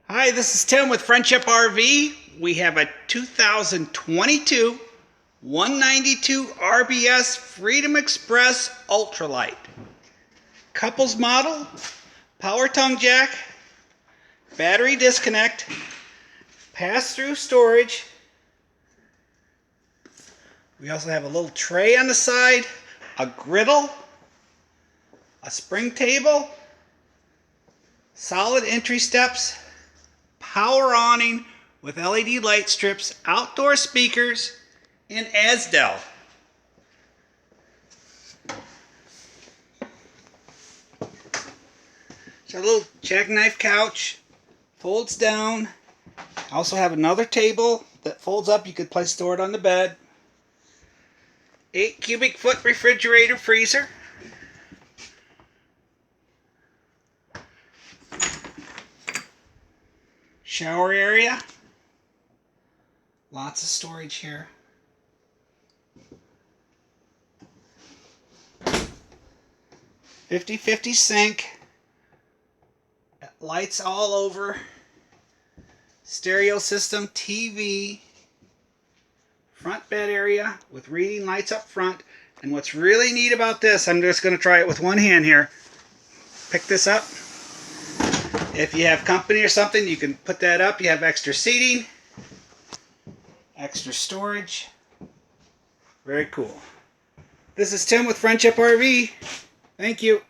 Hi, this is Tim with Friendship RV. We have a 2022 192 RBS Freedom Express Ultralight. Couples model, power tongue jack, battery disconnect, pass-through storage. We also have a little tray on the side, a griddle, a spring table, solid entry steps, power awning with LED light strips, outdoor speakers, and ASDL. It's a little jackknife couch, folds down. I also have another table that folds up. You could store it on the bed. 8 cubic foot refrigerator freezer. Shower area. Lots of storage here. '50-50 sink. Lights all over. Stereo system, TV. Front bed area with reading lights up front. And what's really neat about this, I'm just going to try it with one hand here. Pick this up. If you have company or something, you can put that up. You have extra seating, extra storage. Very cool. This is Tim with Friendship RV. Thank you.